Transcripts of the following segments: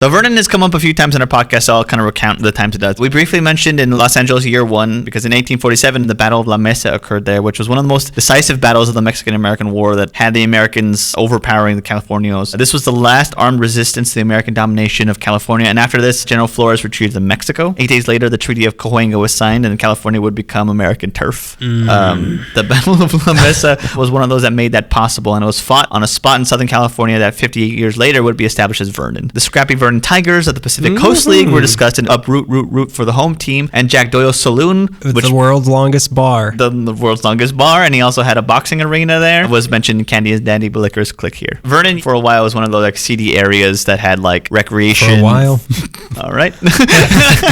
So Vernon has come up a few times in our podcast, so I'll kind of recount the times it does. We briefly mentioned in Los Angeles Year 1, because in 1847, the Battle of La Mesa occurred there, which was one of the most decisive battles of the Mexican-American War that had the Americans overpowering the Californios. This was the last armed resistance to the American domination of California, and after this, General Flores retreated to Mexico. 8 days later, the Treaty of Cahuenga was signed, and California would become American turf. The Battle of La Mesa was one of those that made that possible, and it was fought on a spot in Southern California that 58 years later would be established as Vernon. The scrappy Vernon Tigers of the Pacific Coast League were discussed in Root for the home team, and Jack Doyle's Saloon, which the world's longest bar. The world's longest bar, and he also had a boxing arena there. Was mentioned in Candy and Dandy, but Liquors, click here. Vernon, for a while, was one of those like seedy areas that had like recreation. For a while. All right.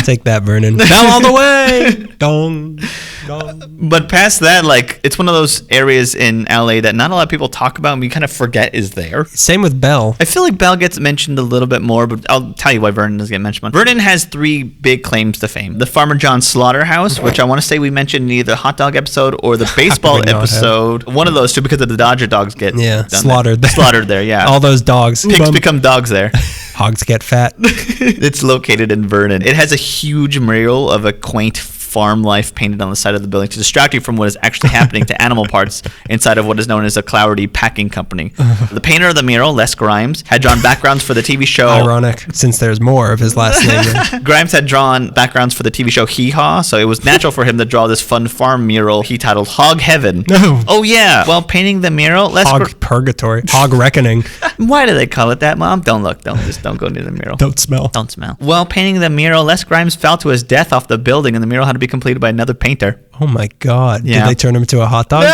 Take that, Vernon. Bell all the way. Dong. Dong. But past that, like, it's one of those areas in LA that not a lot of people talk about and we kind of forget is there. Same with Bell. I feel like Bell gets mentioned a little bit more, but I'll tell you why Vernon doesn't get mentioned. Vernon has 3 big claims to fame. The Farmer John Slaughterhouse, which I want to say we mentioned in either the hot dog episode or the baseball episode. One of those two, because of the Dodger dogs get slaughtered there. Slaughtered there, yeah. All those dogs. Pigs become dogs there. Hogs get fat. It's located in Vernon. It has a huge mural of a quaint farm life painted on the side of the building to distract you from what is actually happening to animal parts inside of what is known as a Cloudy Packing Company. The painter of the mural, Les Grimes, had drawn backgrounds for the TV show. Ironic, since there's more of his last name. Grimes had drawn backgrounds for the TV show Hee Haw, so it was natural for him to draw this fun farm mural he titled Hog Heaven. No. Oh yeah. While painting the mural, Hog Purgatory. Hog Reckoning. Why do they call it that, Mom? Don't look. Don't go near the mural. Don't smell. Don't smell. While painting the mural, Les Grimes fell to his death off the building, and the mural had to be completed by another painter. Oh my God. Yeah. Did they turn him into a hot dog?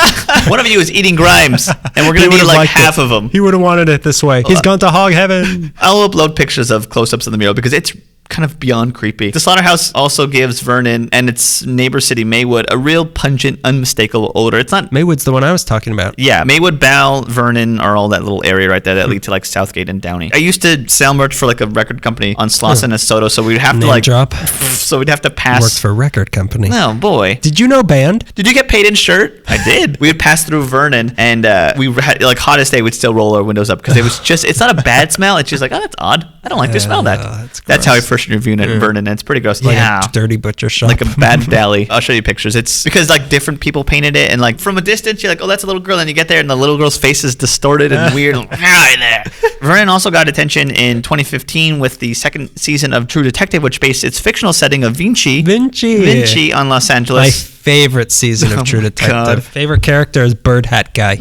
One of you is eating Grimes, and we're going to need like half of them. He would have wanted it this way. He's gone to hog heaven. I'll upload pictures of close-ups of the mural because it's kind of beyond creepy. The slaughterhouse also gives Vernon and its neighbor city Maywood a real pungent, unmistakable odor. It's not... Maywood's the one I was talking about. Yeah, Maywood, Bell, Vernon are all that little area right there that lead to like Southgate and Downey. I used to sell merch for like a record company on Slauson and Soto, so we'd have to like... drop. So we'd have to pass... Worked for a record company. Oh, boy. Did you know band? Did you get paid in shirt? I did. We would pass through Vernon, and we had, like, hottest day, we'd still roll our windows up because it was just... It's not a bad smell. It's just like, oh, that's odd. I don't like to smell that. That's how I first interviewed it in Vernon, and it's pretty gross. Like a dirty butcher shop. Like a bad deli. I'll show you pictures. It's because, like, different people painted it, and, like, from a distance, you're like, oh, that's a little girl, and you get there, and the little girl's face is distorted and weird. There. Vernon also got attention in 2015 with the second season of True Detective, which based its fictional setting of Vinci on Los Angeles. My favorite season of True Detective. God. Favorite character is Bird Hat Guy.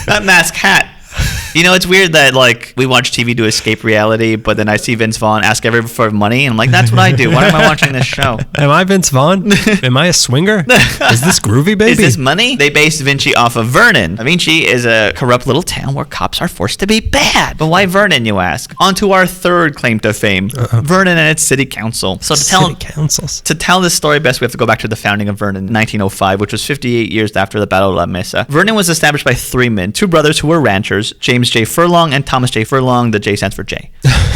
That mask hat. You know, it's weird that, like, we watch TV to escape reality, but then I see Vince Vaughn ask everyone for money, and I'm like, that's what I do. Why am I watching this show? Am I Vince Vaughn? Am I a swinger? Is this groovy, baby? Is this money? They based Vinci off of Vernon. Vinci is a corrupt little town where cops are forced to be bad. But why Vernon, you ask? On to our third claim to fame, Vernon and its city council. So to tell this story best, we have to go back to the founding of Vernon in 1905, which was 58 years after the Battle of La Mesa. Vernon was established by 3 men, 2 brothers who were ranchers, James J. Furlong and Thomas J. Furlong. The J stands for J.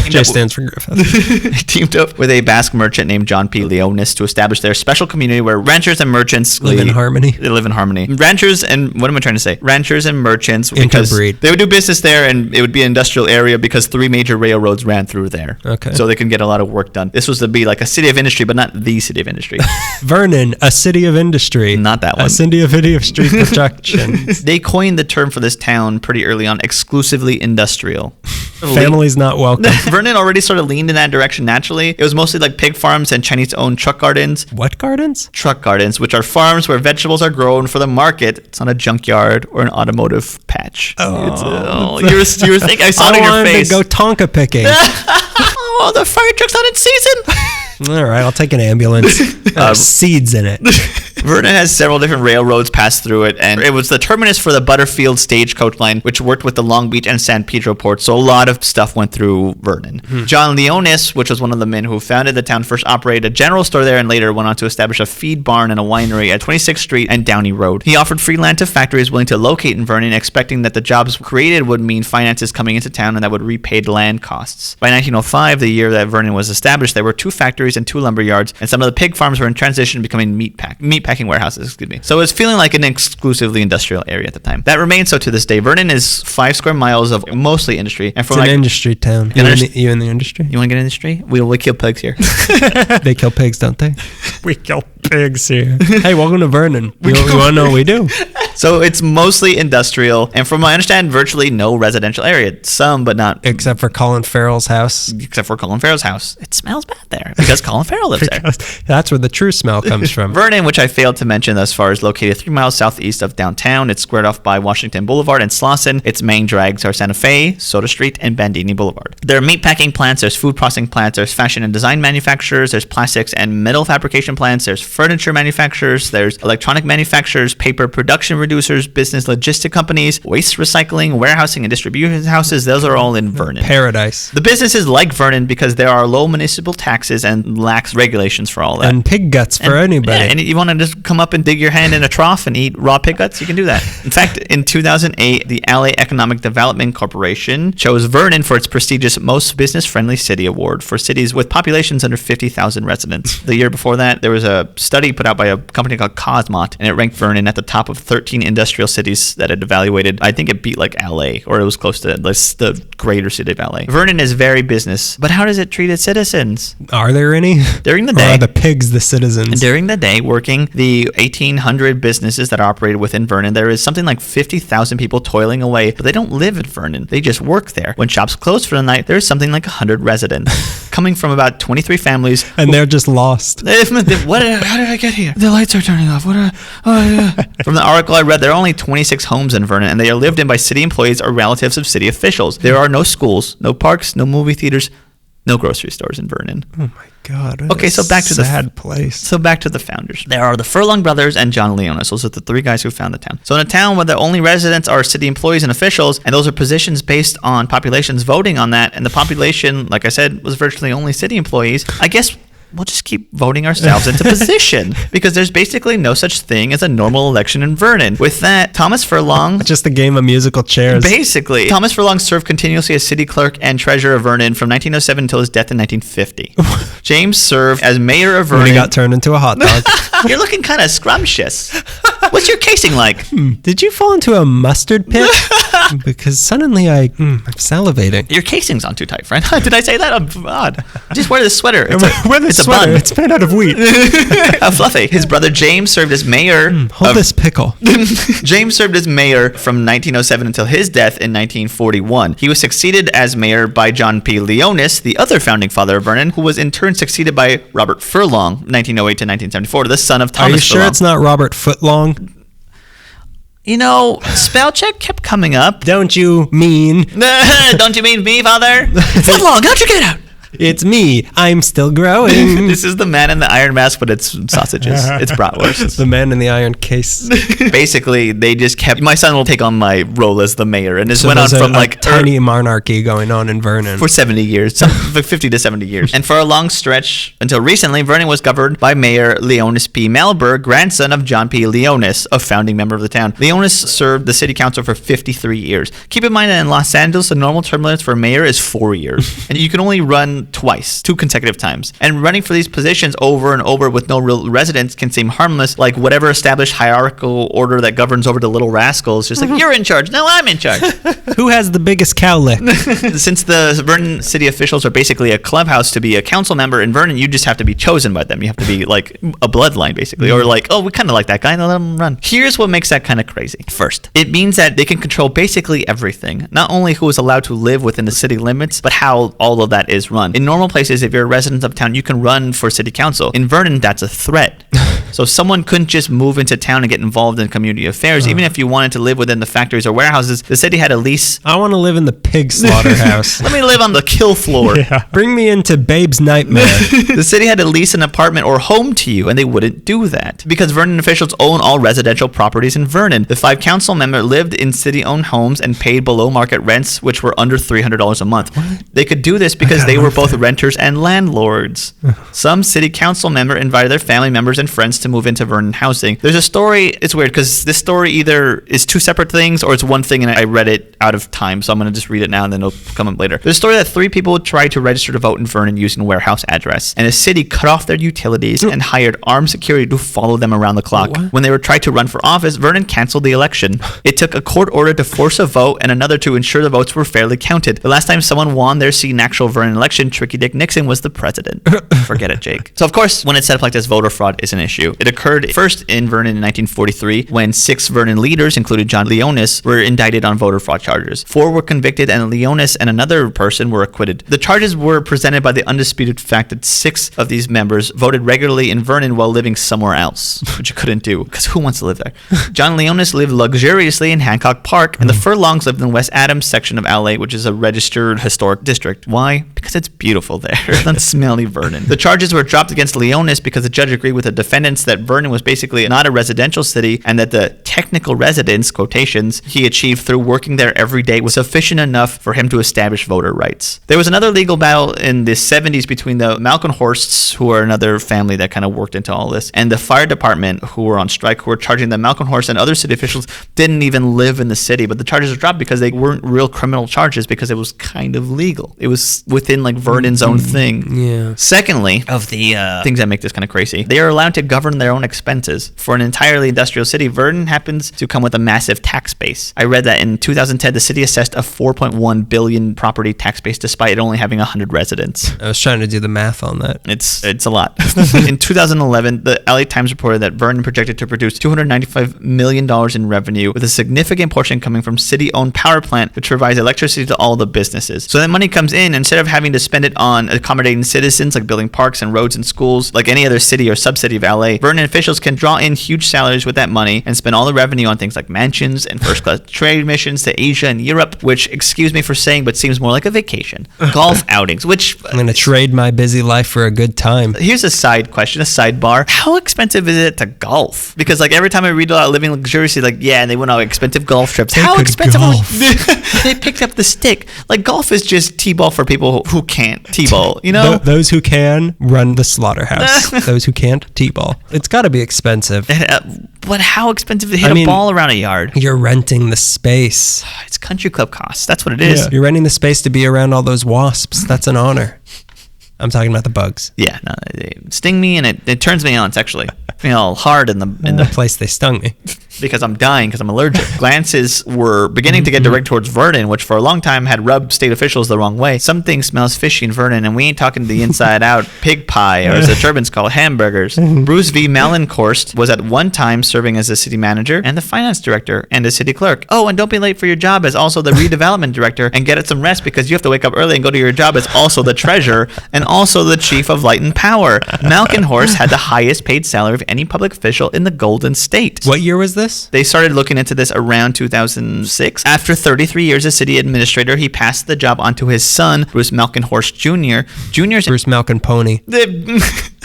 J stands for Griffith. Teamed up with a Basque merchant named John P. Leonis to establish their special community where ranchers and merchants live in harmony. They live in harmony. Ranchers and what am I trying to say? Ranchers and merchants interbreed. They would do business there, and it would be an industrial area because 3 major railroads ran through there. Okay. So they can get a lot of work done. This was to be like a city of industry, but not the city of industry. Vernon, a city of industry. Not that one. A city of street projections. They coined the term for this town pretty early on, exclusively industrial. Family's not welcome. Vernon already sort of leaned in that direction naturally. It was mostly like pig farms and Chinese-owned truck gardens. What gardens? Truck gardens, which are farms where vegetables are grown for the market. It's not a junkyard or an automotive patch. You were thinking. I saw it in your face. I wanted to go Tonka picking. Oh, the fire truck's not in season. All right, I'll take an ambulance. Seeds in it. Vernon has several different railroads pass through it, and it was the terminus for the Butterfield stagecoach line, which worked with the Long Beach and San Pedro ports, so a lot of stuff went through Vernon. John Leonis, which was one of the men who founded the town, first operated a general store there and later went on to establish a feed barn and a winery at 26th Street and Downey Road. He offered free land to factories willing to locate in Vernon, expecting that the jobs created would mean finances coming into town and that would repay land costs. By 1905, the year that Vernon was established, there were 2 factories and 2 lumber yards, and some of the pig farms were in transition, becoming meat packing warehouses, excuse me. So it was feeling like an exclusively industrial area at the time. That remains so to this day. Vernon is 5 square miles of mostly industry. And It's an industry town. You in the industry? You want to get in the industry? We kill pigs here. They kill pigs, don't they? We kill pigs here. Hey, welcome to Vernon. You want to know what we do? So it's mostly industrial, and from what I understand, virtually no residential area. Some, but not. Except for Colin Farrell's house. Except for Colin Farrell's house. It smells bad there because Colin Farrell lives there. That's where the true smell comes from. Vernon, which I failed to mention thus far, is located 3 miles southeast of downtown. It's squared off by Washington Boulevard and Slauson. Its main drags are Santa Fe, Soda Street, and Bandini Boulevard. There are meat packing plants, there's food processing plants, there's fashion and design manufacturers, there's plastics and metal fabrication plants, there's furniture manufacturers, there's electronic manufacturers, paper production reducers, business logistic companies, waste recycling, warehousing, and distribution houses. Those are all in Vernon. Paradise. The businesses like Vernon because there are low municipal taxes and lax regulations for all that. And pig guts for anybody. Yeah, and you want to just come up and dig your hand in a trough and eat raw pig guts, you can do that. In fact, in 2008, the LA Economic Development Corporation chose Vernon for its prestigious Most Business-Friendly City Award for cities with populations under 50,000 residents. The year before that, there was a study put out by a company called Cosmot, and it ranked Vernon at the top of 13 industrial cities that it evaluated. I think it beat like LA, or it was close to the greater city of LA. Vernon is very business, but how does it treat its citizens? Are there any? During the Or day. are the pigs the citizens? During the day, working the 1,800 businesses that are operated within Vernon, there is something like 50,000 people toiling away, but they don't live in Vernon. They just work there. When shops close for the night, there's something like 100 residents, coming from about 23 families. And they're just lost. What? How did I get here? The lights are turning off. From the article I read, there are only 26 homes in Vernon, and they are lived in by city employees or relatives of city officials. There are no schools, no parks, no movie theaters, no grocery stores in Vernon. Oh my God. Okay, so back to the sad place. So back to the founders. There are the Furlong brothers and John Leonis. Those are the 3 guys who found the town. So in a town where the only residents are city employees and officials, and those are positions based on populations voting on that, and the population, like I said, was virtually only city employees, I guess we'll just keep voting ourselves into position because there's basically no such thing as a normal election in Vernon. With that, Thomas Furlong... Just a game of musical chairs. Basically. Thomas Furlong served continuously as city clerk and treasurer of Vernon from 1907 until his death in 1950. James served as mayor of Vernon. When he got turned into a hot dog. You're looking kind of scrumptious. What's your casing like? Did you fall into a mustard pit? Because suddenly I'm salivating. Your casing's on too tight, friend. Did I say that? I'm odd. Just wear this sweater. It's a sweater. bun. It's made out of wheat. How fluffy. His brother James served as mayor. Hold this pickle. James served as mayor from 1907 until his death in 1941. He was succeeded as mayor by John P. Leonis, the other founding father of Vernon, who was in turn succeeded by Robert Furlong, 1908 to 1974, the son of Thomas Are you sure Furlong. it's not Robert Footlong? You know, spell check kept coming up. Don't you mean? Don't you mean me, father? Footlong, how'd you get out? It's me. I'm still growing. This is the man in the iron mask, but it's sausages. It's bratwurst. The man in the iron case. Basically, they just kept... My son will take on my role as the mayor, and this went on there's from a tiny monarchy going on in Vernon. for 70 years, 50 to 70 years. And for a long stretch, until recently, Vernon was governed by Mayor Leonis P. Malberg, grandson of John P. Leonis, a founding member of the town. Leonis served the city council for 53 years. Keep in mind that in Los Angeles, the normal term limit for mayor is 4 years. And you can only run twice, 2 consecutive times. And running for these positions over and over with no real residents can seem harmless, like whatever established hierarchical order that governs over the little rascals. Just like, you're in charge, no, I'm in charge. Who has the biggest cow lick? Since the Vernon city officials are basically a clubhouse, to be a council member in Vernon, you just have to be chosen by them. You have to be like a bloodline, basically. Or like, oh, we kind of like that guy, now let him run. Here's what makes that kind of crazy. First, it means that they can control basically everything. Not only who is allowed to live within the city limits, but how all of that is run. In normal places, if you're a resident of town, you can run for city council. In Vernon, that's a threat. So someone couldn't just move into town and get involved in community affairs. Even if you wanted to live within the factories or warehouses, the city had a lease. I want to live in the pig slaughterhouse. Let me live on the kill floor. Yeah. Bring me into Babe's Nightmare. The city had to lease an apartment or home to you, and they wouldn't do that because Vernon officials own all residential properties in Vernon. The 5 council members lived in city-owned homes and paid below market rents, which were under $300 a month. They could do this because they were both renters and landlords. Some city council member invited their family members and friends wants to move into Vernon housing. There's a story, it's weird because this story either is two separate things or it's one thing, and I read it out of time, so I'm going to just read it now and then it'll come up later. There's a story that 3 people tried to register to vote in Vernon using a warehouse address, and the city cut off their utilities and hired armed security to follow them around the clock. What? When they were tried to run for office, Vernon canceled the election. It took a court order to force a vote and another to ensure the votes were fairly counted. The last time someone won their seat in actual Vernon election, Tricky Dick Nixon was the president. Forget it, Jake. So of course, when it's set up like this, voter fraud is an issue. It occurred first in Vernon in 1943 when 6 Vernon leaders, including John Leonis, were indicted on voter fraud charges. 4 were convicted and Leonis and another person were acquitted. The charges were presented by the undisputed fact that 6 of these members voted regularly in Vernon while living somewhere else, which you couldn't do because who wants to live there? John Leonis lived luxuriously in Hancock Park, and the Furlongs lived in West Adams section of LA, which is a registered historic district. Why? Because it's beautiful there. That's smelly Vernon. The charges were dropped against Leonis because the judge agreed with the defendants that Vernon was basically not a residential city and that the technical residence, quotations, he achieved through working there every day was sufficient enough for him to establish voter rights. There was another legal battle in the 70s between the Malkenhorsts, who are another family that kind of worked into all this, and the fire department, who were on strike, who were charging the Malkenhorsts and other city officials didn't even live in the city, but the charges were dropped because they weren't real criminal charges because it was kind of legal. It was within like Vernon's own thing. Yeah. Secondly, of the things that make this kind of crazy, they are allowed to govern their own expenses. For an entirely industrial city, Vernon happens to come with a massive tax base. I read that in 2010, the city assessed a $4.1 billion property tax base despite it only having 100 residents. I was trying to do the math on that. It's a lot. In 2011, the LA Times reported that Vernon projected to produce $295 million in revenue, with a significant portion coming from city-owned power plant, which provides electricity to all the businesses. So that money comes in, instead of having to spend it on accommodating citizens, like building parks and roads and schools, like any other city or subcity of LA, Vernon officials can draw in huge salaries with that money and spend all the revenue on things like mansions and first-class trade missions to Asia and Europe, which, excuse me for saying, but seems more like a vacation. Golf outings, which... I'm going to trade my busy life for a good time. Here's a side question, a sidebar. How expensive is it to golf? Because like every time I read about living luxuriously, like, yeah, and they went on expensive golf trips. They How could expensive? golf. They picked up the stick. Like golf is just t-ball for people who can't t-ball, you know? Those who can run the slaughterhouse. Those who can't t-ball. It's got to be expensive. But how expensive to hit a ball around a yard? You're renting the space. It's country club costs. That's what it is. Yeah. You're renting the space to be around all those wasps. That's an honor. I'm talking about the bugs. Yeah, no, they sting me and it turns me on sexually. I feel hard in the place they stung me. Because I'm dying because I'm allergic. Glances were beginning to get directed towards Vernon, which for a long time had rubbed state officials the wrong way. Something smells fishy in Vernon, and we ain't talking the inside out pig pie, or as the Turbans call hamburgers. Bruce V. Malenhorst was at one time serving as the city manager and the finance director and the city clerk. Oh, and don't be late for your job as also the redevelopment director, and get some rest because you have to wake up early and go to your job as also the treasurer and also the chief of light and power. Malenhorst had the highest paid salary of any public official in the Golden State. What year was this? They started looking into this around 2006. After 33 years as city administrator, he passed the job on to his son, Bruce Malkenhorst Jr. Bruce Malkin Pony.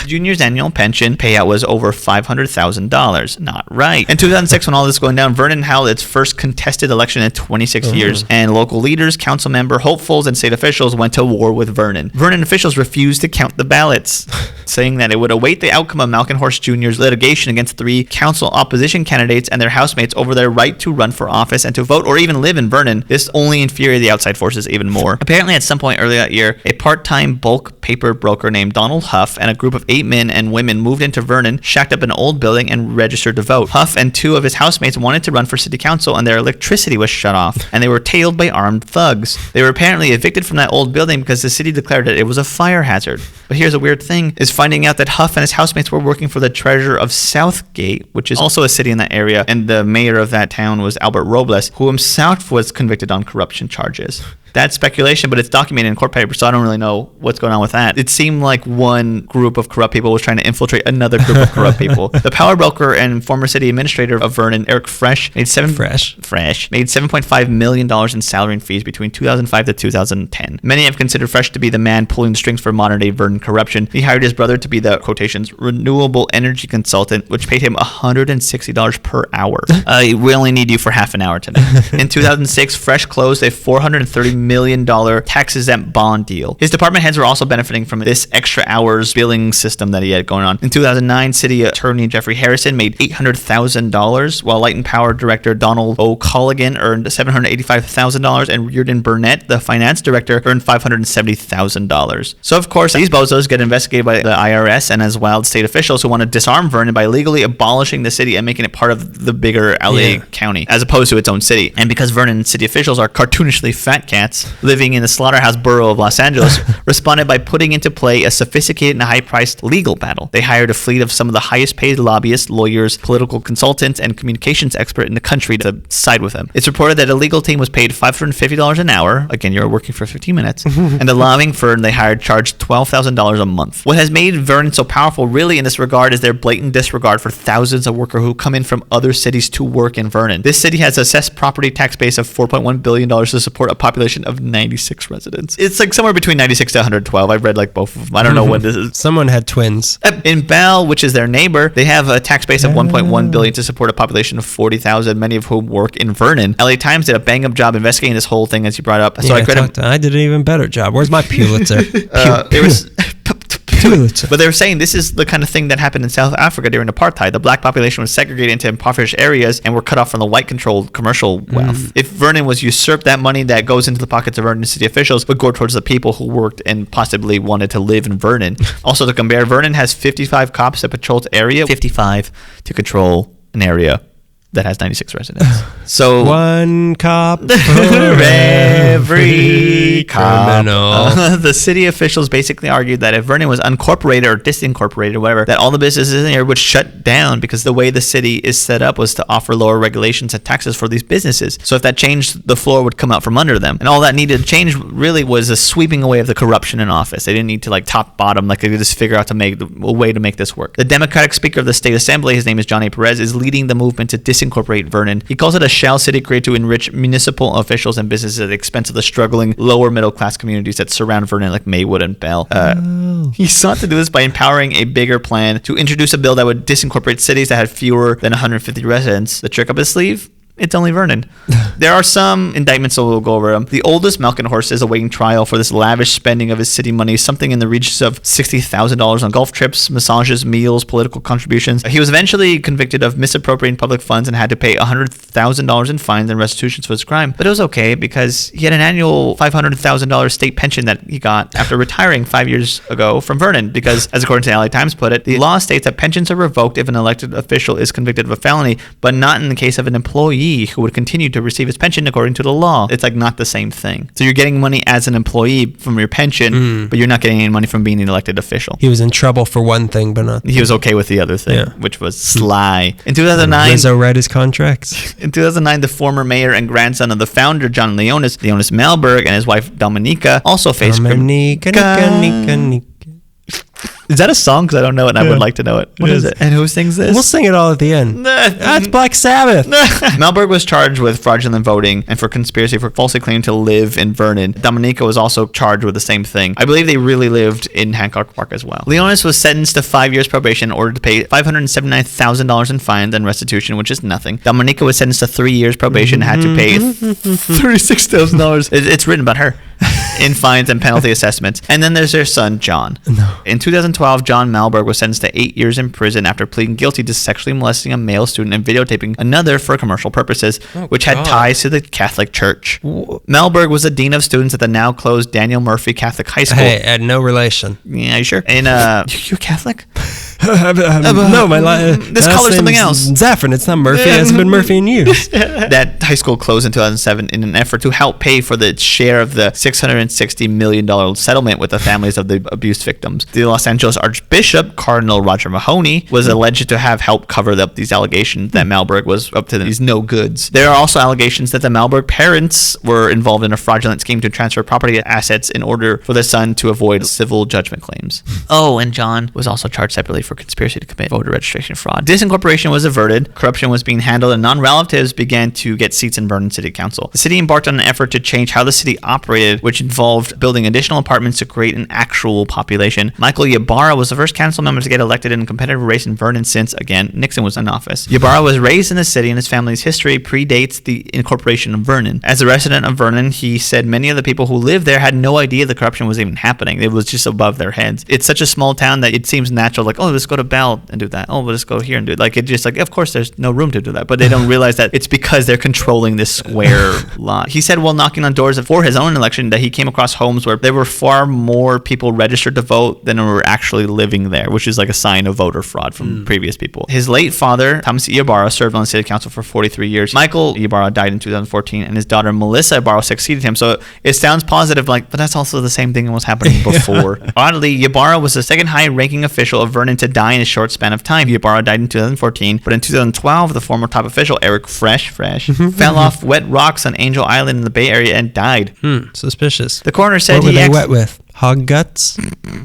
Junior's annual pension payout was over $500,000. Not right. In 2006, when all this was going down, Vernon held its first contested election in 26 years, and local leaders, council member, hopefuls, and state officials went to war with Vernon. Vernon officials refused to count the ballots, saying that it would await the outcome of Malkenhorst Jr.'s litigation against 3 council opposition candidates and their housemates over their right to run for office and to vote or even live in Vernon. This only infuriated the outside forces even more. Apparently, at some point earlier that year, a part-time bulk paper broker named Donald Huff and a group of 8 men and women moved into Vernon, shacked up an old building, and registered to vote. Huff and 2 of his housemates wanted to run for city council, and their electricity was shut off, and they were tailed by armed thugs. They were apparently evicted from that old building because the city declared that it was a fire hazard. But here's a weird thing, is finding out that Huff and his housemates were working for the treasurer of Southgate, which is also a city in that area, and the mayor of that town was Albert Robles, who himself was convicted on corruption charges. That's speculation, but it's documented in court papers, so I don't really know what's going on with that. It seemed like one group of corrupt people was trying to infiltrate another group of corrupt people. The power broker and former city administrator of Vernon, Eric Fresh, made $7.5 million in salary and fees between 2005 to 2010. Many have considered Fresh to be the man pulling the strings for modern-day Vernon corruption. He hired his brother to be the, quotations, renewable energy consultant, which paid him $160 per hour. We only need you for half an hour today. In 2006, Fresh closed a $430 million tax-exempt bond deal. His department heads were also benefiting from this extra hours billing system that he had going on. In 2009, City Attorney Jeffrey Harrison made $800,000, while Light and Power Director Donald O'Culligan earned $785,000, and Reardon Burnett, the finance director, earned $570,000. So, of course, these bozos get investigated by the IRS and as wild state officials who want to disarm Vernon by legally abolishing the city and making it part of the bigger LA County, as opposed to its own city. And because Vernon city officials are cartoonishly fat cats living in the slaughterhouse borough of Los Angeles, responded by putting into play a sophisticated and high-priced legal battle. They hired a fleet of some of the highest-paid lobbyists, lawyers, political consultants, and communications experts in the country to side with them. It's reported that a legal team was paid $550 an hour. Again, you're working for 15 minutes. And the lobbying firm they hired charged $12,000 a month. What has made Vernon so powerful, really, in this regard, is their blatant disregard for thousands of workers who come in from other cities to work in Vernon. This city has assessed property tax base of $4.1 billion to support a population of 96 residents. It's like somewhere between 96 to 112. I've read like both of them. I don't know what this is. Someone had twins. In Bell, which is their neighbor, they have a tax base of $1.1 billion to support a population of 40,000, many of whom work in Vernon. LA Times did a bang-up job investigating this whole thing, as you brought up. So I did an even better job. Where's my Pulitzer? It was... But they were saying this is the kind of thing that happened in South Africa during apartheid. The black population was segregated into impoverished areas and were cut off from the white-controlled commercial wealth. If Vernon was usurped, that money that goes into the pockets of Vernon city officials would go towards the people who worked and possibly wanted to live in Vernon. Also, to compare, Vernon has 55 cops that patrol the area, 55 to control an area that has 96 residents. So one cop for every cop. criminal. The city officials basically argued that if Vernon was uncorporated or disincorporated or whatever, that all the businesses in there would shut down because the way the city is set up was to offer lower regulations and taxes for these businesses. So if that changed, the floor would come out from under them. And all that needed to change really was a sweeping away of the corruption in office. They didn't need to like top bottom, like they could just figure out to make a way to make this work. The Democratic Speaker of the State Assembly, his name is John A. Perez, is leading the movement to disincorporate Vernon. He calls it a shell city created to enrich municipal officials and businesses at the expense of the struggling lower middle class communities that surround Vernon, like Maywood and Bell. He sought to do this by empowering a bigger plan to introduce a bill that would disincorporate cities that had fewer than 150 residents. The trick up his sleeve? It's only Vernon. There are some indictments, so we'll go over them. The oldest Malkin horse is awaiting trial for this lavish spending of his city money, something in the regions of $60,000 on golf trips, massages, meals, political contributions. He was eventually convicted of misappropriating public funds and had to pay $100,000 in fines and restitutions for his crime. But it was okay because he had an annual $500,000 state pension that he got after retiring 5 years ago from Vernon because, as according to the LA Times put it, the law states that pensions are revoked if an elected official is convicted of a felony, but not in the case of an employee who would continue to receive his pension according to the law. It's like not the same thing. So you're getting money as an employee from your pension, but you're not getting any money from being an elected official. He was in trouble for one thing, but not. He was okay with the other thing, which was sly. In 2009, Rizzo read his contracts. In 2009, the former mayor and grandson of the founder, John Leonis Malberg, and his wife Dominica also faced Is that a song? Because I don't know it and I would like to know it. What is it? And who sings this? We'll sing it all at the end. That's Black Sabbath. Malberg was charged with fraudulent voting and for conspiracy for falsely claiming to live in Vernon. Dominica was also charged with the same thing. I believe they really lived in Hancock Park as well. Leonis was sentenced to 5 years probation in order to pay $579,000 in fines and restitution, which is nothing. Dominica was sentenced to 3 years probation and had to pay $36,000. It's written about her. In fines and penalty assessments. And then there's their son, John. In 2012, John Malberg was sentenced to 8 years in prison after pleading guilty to sexually molesting a male student and videotaping another for commercial purposes, which had ties to the Catholic Church. Malberg was the dean of students at the now closed Daniel Murphy Catholic High School. Hey, had no relation. Yeah, you sure? And you're Catholic? No, this color's something else. Zafran. It's not Murphy. It hasn't been Murphy in years. That high school closed in 2007 in an effort to help pay for the share of the $660 million settlement with the families of the abuse victims. The Los Angeles Archbishop, Cardinal Roger Mahoney, was alleged to have helped cover up these allegations that Malberg was up to these no goods. There are also allegations that the Malberg parents were involved in a fraudulent scheme to transfer property assets in order for the son to avoid civil judgment claims. Oh, and John was also charged separately for for conspiracy to commit voter registration fraud. Disincorporation was averted, corruption was being handled, and non-relatives began to get seats in Vernon City Council. The city embarked on an effort to change how the city operated, which involved building additional apartments to create an actual population. Michael Ybarra was the first council member to get elected in a competitive race in Vernon since, again, Nixon was in office. Ybarra was raised in the city, and his family's history predates the incorporation of Vernon. As a resident of Vernon, he said many of the people who lived there had no idea the corruption was even happening. It was just above their heads. It's such a small town that it seems natural, like, oh, let's go to Bell and do that. Oh, let's go here and do it. Like, it just like, of course, there's no room to do that. But they don't realize that it's because they're controlling this square lot. He said while knocking on doors for his own election that he came across homes where there were far more people registered to vote than were actually living there, which is like a sign of voter fraud from previous people. His late father, Thomas Ybarra, served on the city council for 43 years. Michael Ybarra died in 2014, and his daughter Melissa Ybarra succeeded him. So it sounds positive, like, but that's also the same thing that was happening before. Oddly, Ybarra was the second high-ranking official of Vernon to die in a short span of time. Ybarra died in 2014, but in 2012, the former top official, Eric Fresh, fell off wet rocks on Angel Island in the Bay Area and died. Suspicious. The coroner said What were they wet with? Hog guts?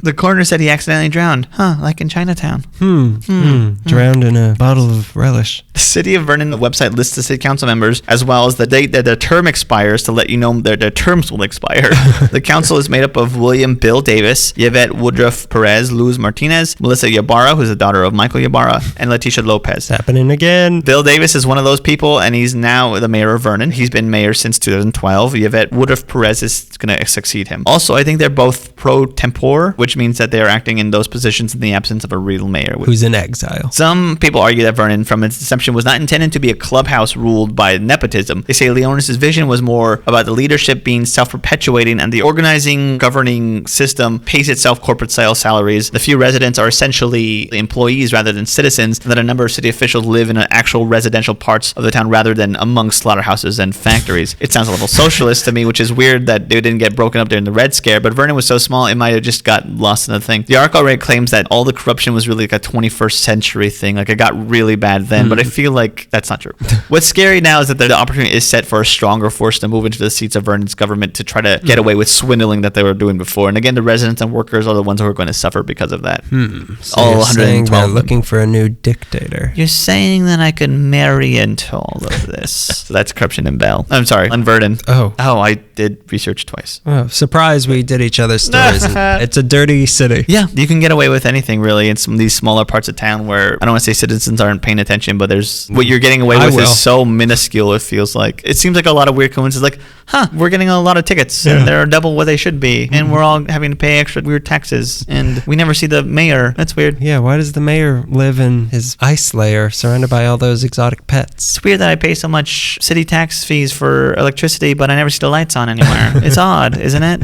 The coroner said he accidentally drowned. Like in Chinatown. Drowned in a bottle of relish. The City of Vernon website lists the city council members as well as the date that their term expires to let you know their terms will expire. The council is made up of William Bill Davis, Yvette Woodruff Perez, Luz Martinez, Melissa Ybarra, who's the daughter of Michael Ybarra, and Leticia Lopez. It's happening again. Bill Davis is one of those people, and he's now the mayor of Vernon. He's been mayor since 2012. Yvette Woodruff Perez is going to succeed him. Also, I think they're both pro tempore, which means that they're acting in those positions in the absence of a real mayor. Who's in exile. Some people argue that Vernon, from its inception, was not intended to be a clubhouse ruled by nepotism. They say Leonis' vision was more about the leadership being self-perpetuating and the organizing, governing system pays itself corporate-style salaries. The few residents are essentially employees rather than citizens, and that a number of city officials live in actual residential parts of the town rather than among slaughterhouses and factories. It sounds a little socialist to me, which is weird that they didn't get broken up during the Red Scare, but Vernon was so small, it might have just got lost in the thing. The article already claims that all the corruption was really like a 21st century thing, like it got really bad then, but I feel like that's not true. What's scary now is that the opportunity is set for a stronger force to move into the seats of Vernon's government to try to get away with swindling that they were doing before. And again, the residents and workers are the ones who are going to suffer because of that. So all you're saying they're looking for a new dictator. You're saying that I could marry into all of this. So that's corruption in Bell. I'm sorry, on Vernon. Oh, I did research twice. Oh, surprise, we did each other's stories. It's a dirty city. Yeah, you can get away with anything really in some of these smaller parts of town where I don't want to say citizens aren't paying attention, but there's what you're getting away with is so minuscule. It feels like it seems like a lot of weird coincidences. Like, we're getting a lot of tickets and they're double what they should be, and we're all having to pay extra weird taxes, and we never see the mayor. That's weird. Yeah, why does the mayor live in his ice layer surrounded by all those exotic pets? It's weird that I pay so much city tax fees for electricity, but I never see the lights on anywhere. It's odd, isn't it?